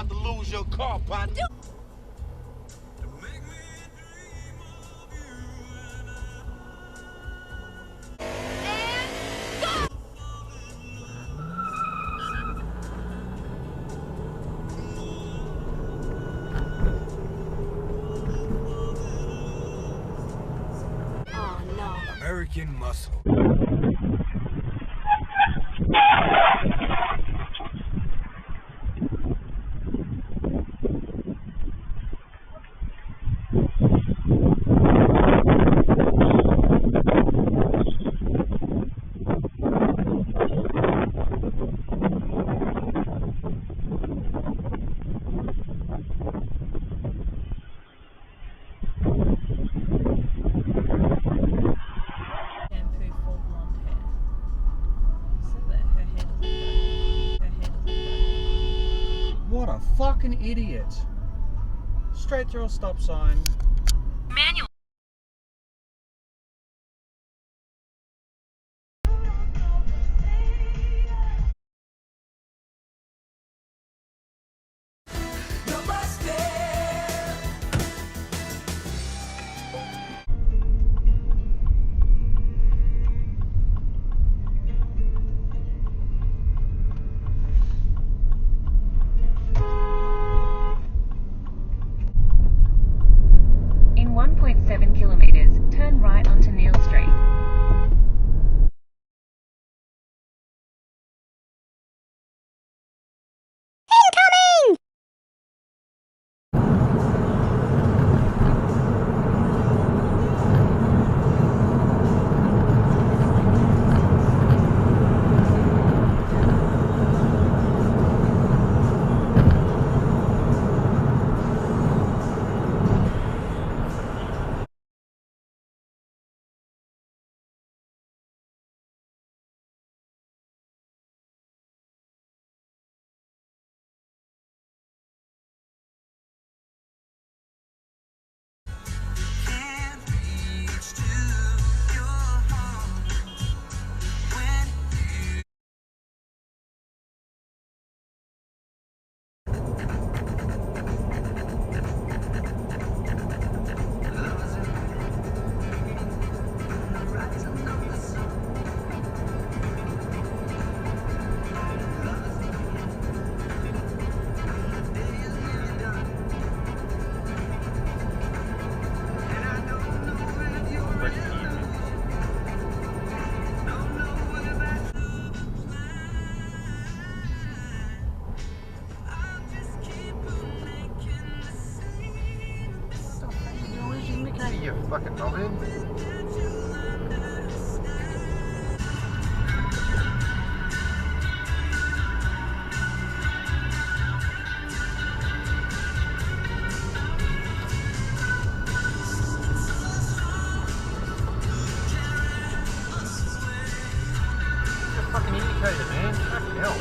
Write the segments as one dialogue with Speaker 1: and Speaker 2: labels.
Speaker 1: about to lose your car, partner.
Speaker 2: Oh no.
Speaker 3: American muscle.
Speaker 4: Shampoo for blonde hair. So that her hair doesn't go. Her hair doesn't go.
Speaker 5: What a fucking idiot. Straight through a stop sign.
Speaker 2: Manual.
Speaker 6: In 1.7 kilometers, turn right onto Neil Street.
Speaker 5: You fucking knobhead. Fucking indicator, man. Fucking hell.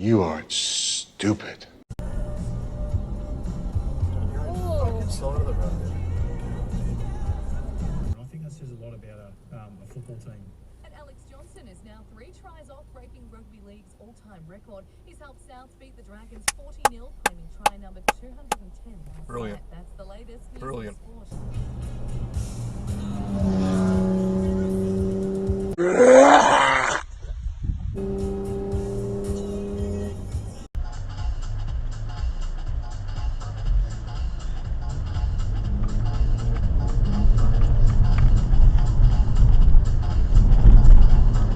Speaker 1: You are stupid.
Speaker 5: Side of the road.
Speaker 2: I think that says a lot about a football team.
Speaker 3: And Alex Johnson is now 3 tries off breaking rugby league's all-time record. He's helped South beat the Dragons 40-0, claiming try number 210 last
Speaker 5: Brilliant.
Speaker 3: night. That's the latest news
Speaker 5: Brilliant.
Speaker 3: in sport.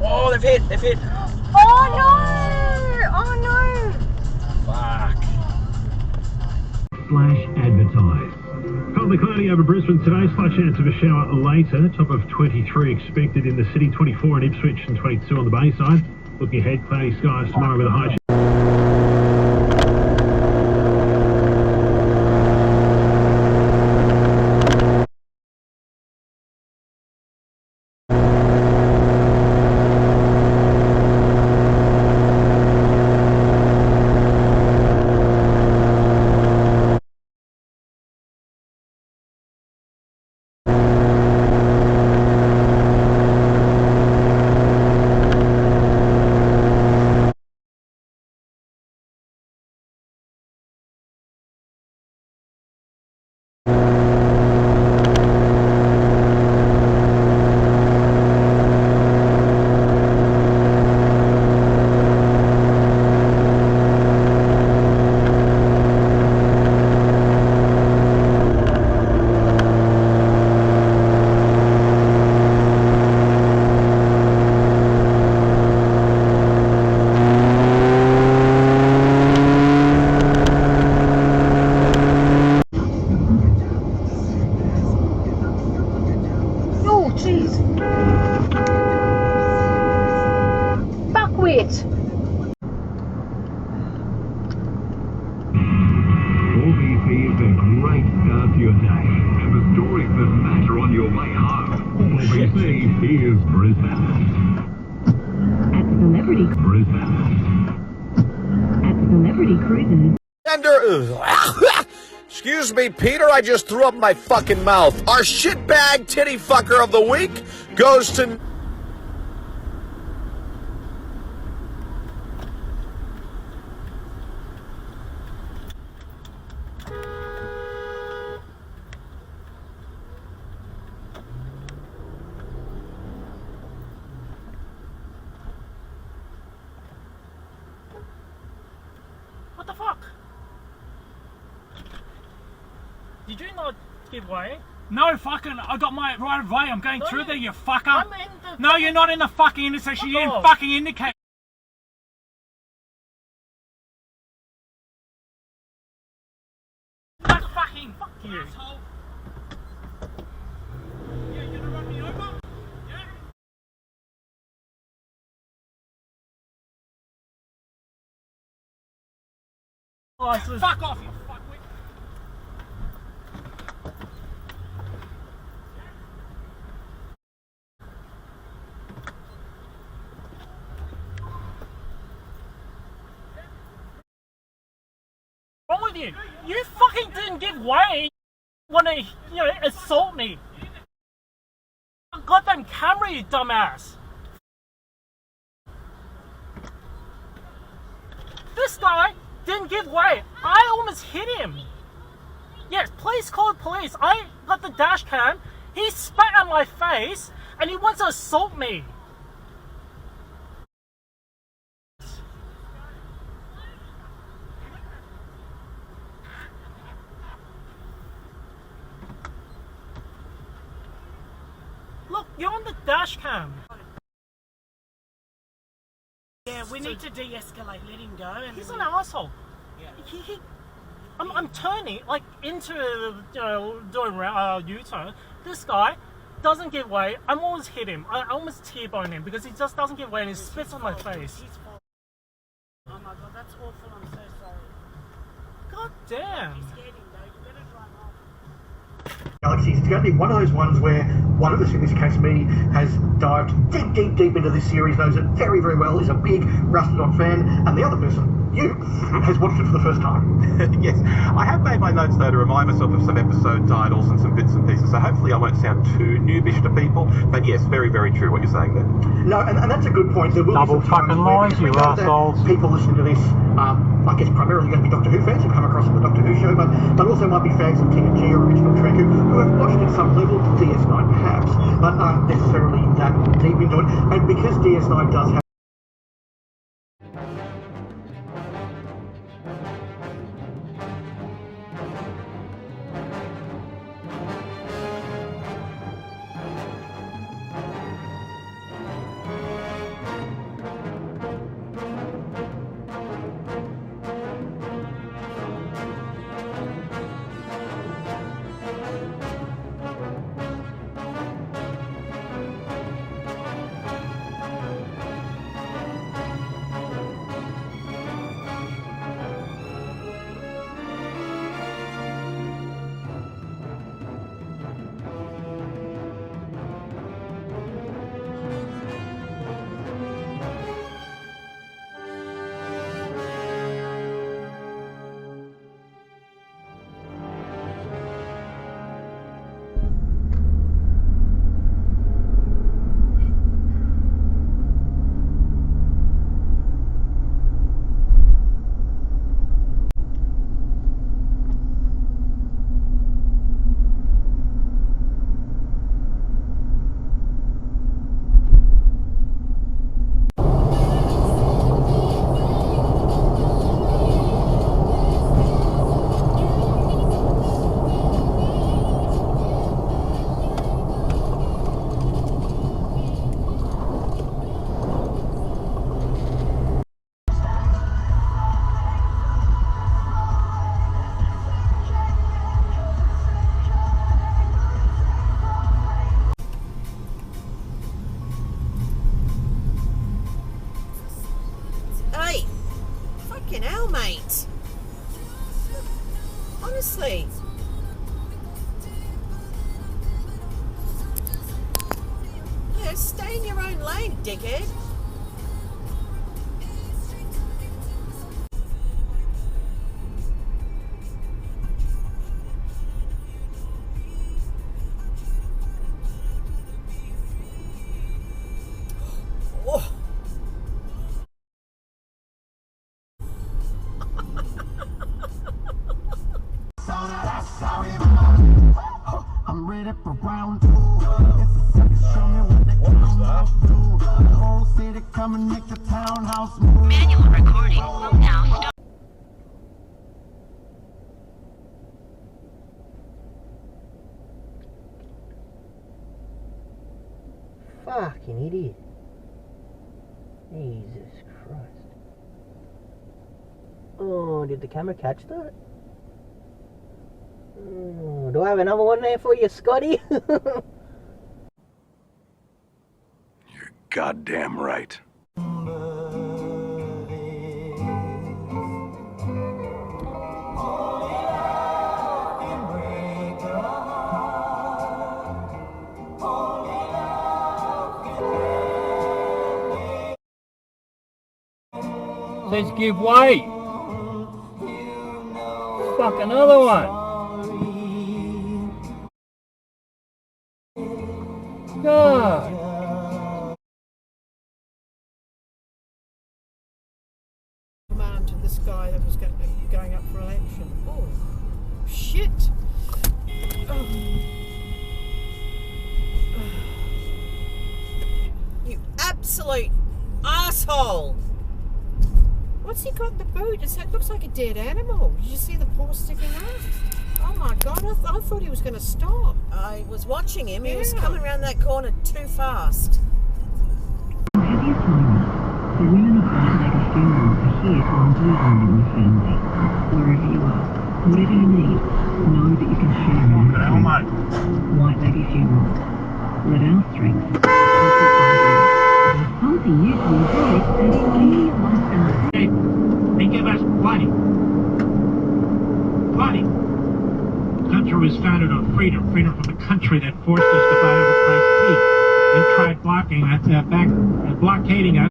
Speaker 5: Oh, they've hit.
Speaker 7: Oh no! Oh no!
Speaker 5: Fuck.
Speaker 2: /advertise. Partly cloudy over Brisbane today, slight chance of a shower later. Top of 23 expected in the city, 24 in Ipswich and 22 on the Bayside. Looking ahead, cloudy skies tomorrow with a high.
Speaker 7: Oh jeez! Buckwheat!
Speaker 2: All BC is a great start to your day. And the stories that matter on your way home. All BC is Brisbane.
Speaker 6: At Celebrity Cruises.
Speaker 8: Excuse me, Peter, I just threw up my fucking mouth. Our shitbag titty fucker of the week goes to...
Speaker 9: What the fuck? Did you not give way?
Speaker 10: No, fucking, I got my right of way. I'm going through there, you fucker.
Speaker 9: I'm in the...
Speaker 10: No, you're not in the fucking intersection. You
Speaker 9: Fuck
Speaker 10: didn't
Speaker 9: off.
Speaker 10: fucking indicate. Fuck fucking.
Speaker 9: Fuck you.
Speaker 10: Asshole. Yeah, you're gonna run me over? Yeah?
Speaker 9: Oh, this was...
Speaker 10: Fuck off, you fuckwit.
Speaker 9: wrong with you? You fucking didn't give way. Want to, assault me? Goddamn camera, you dumbass. This guy didn't give way. I almost hit him. Yes, please call the police. I got the dash cam. He spat on my face and he wants to assault me. Look, you're on the dash cam.
Speaker 10: Yeah, we need to de-escalate. Let him go. And
Speaker 9: He's an asshole.
Speaker 10: Yeah.
Speaker 9: I'm turning like into doing U-turn. This guy doesn't give way. I almost hit him. I almost T-bone him because he just doesn't give way and he spits on my face.
Speaker 10: His fault. Oh my god, that's awful. I'm so sorry.
Speaker 9: God damn.
Speaker 10: You scared him though. You better drive off.
Speaker 11: Galaxy, it's going to be one of those ones where one of us, in this case me, has dived deep into this series, knows it very, very well, is a big Rusted On fan, and the other person you has watched it for the first time.
Speaker 12: Yes, I have made my notes though to remind myself of some episode titles and some bits and pieces, so hopefully I won't sound too noobish to people, but yes, very, very true what you're saying there.
Speaker 11: No, and that's a good point. There will
Speaker 5: Double
Speaker 11: be some
Speaker 5: fucking
Speaker 11: times
Speaker 5: lies,
Speaker 11: where
Speaker 5: you
Speaker 11: we know that
Speaker 5: assholes.
Speaker 11: people listening to this, I guess primarily going to be Doctor Who fans who come across the Doctor Who show, but also might be fans of TNG or Original Trek who have watched at some level DS9 perhaps, but aren't necessarily that deep into it. And because DS9 does have
Speaker 4: Hey, fucking hell, mate. Honestly. Yeah, stay in your own lane, dickhead. Oh.
Speaker 11: I'm ready for round two. It's a second, show me what they townhouse do. The whole city come and make the townhouse move.
Speaker 6: Manual recording will now start.
Speaker 5: Fucking idiot. Jesus Christ. Oh, did the camera catch that? Oh, do I have another one there for you, Scotty?
Speaker 8: You're goddamn right.
Speaker 10: Let's give way. Fuck another one. God.
Speaker 4: Command to this guy that was going up for election. Oh, shit. Oh. You absolute asshole. What's he got in the boot? It looks like a dead animal. Did you see the paw sticking out? Oh my God, I thought he was going to stop. I was watching him. He was coming around that corner too fast.
Speaker 13: Heavy assignment. The women of White Lady Funeral are here to undo harm in your family. Wherever you are, whatever you need, know that you can share in our strength. White Lady Funeral. Let our strength help you find there's something you can enjoy and only once in a
Speaker 10: They give us plenty. Plenty. The country was founded on freedom. Freedom from the country that forced us to buy overpriced tea and tried blockading us.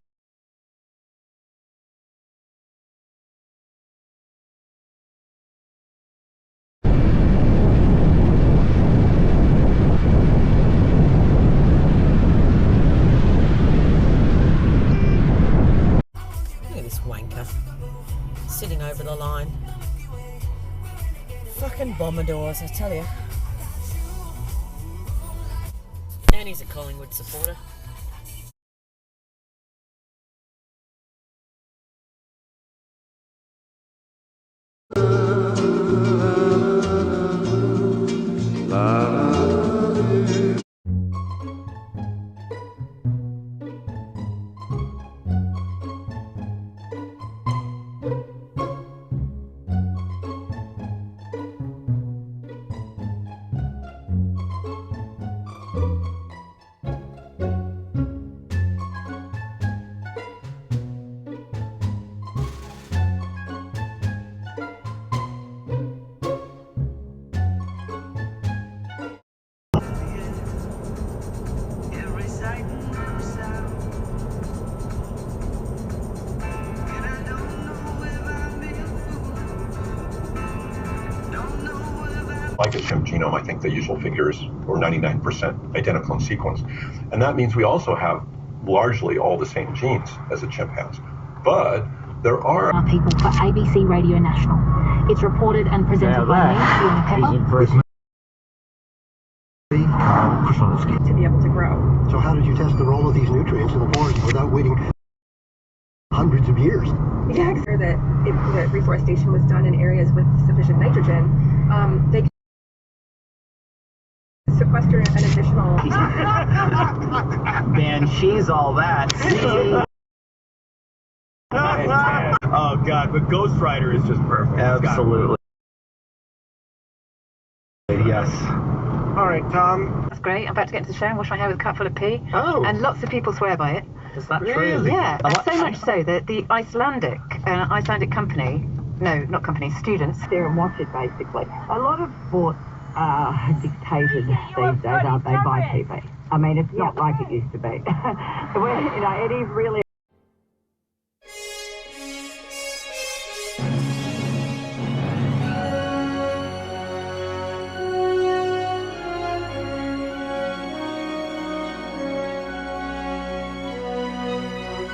Speaker 4: Commodores, I tell you. And he's a Collingwood supporter.
Speaker 14: Like a chimp genome, I think the usual figure is we're 99% identical in sequence. And that means we also have largely all the same genes as a chimp has. But there are
Speaker 15: people for ABC Radio National. It's reported and presented by me, Fiona Pepper.
Speaker 11: To be able to grow. So how did you test the role of these nutrients in the forest without waiting hundreds of years?
Speaker 16: Yeah, sure that if the reforestation was done in areas with sufficient nitrogen, they could sequester an additional...
Speaker 17: Man, she's all that.
Speaker 18: Oh God, but Ghost Rider is just perfect.
Speaker 17: Absolutely. Yes.
Speaker 18: All right, Tom.
Speaker 19: That's great. I'm about to get into the shower and wash my hair with a cup full of pee.
Speaker 17: Oh.
Speaker 19: And lots of people swear by it.
Speaker 17: Is that true?
Speaker 19: Yeah, and so much so that the Icelandic company, no, not company, students,
Speaker 13: There and watch it, basically. A lot of sports are dictated these days, aren't they, by TV? I mean, it's not like it used to be. It is really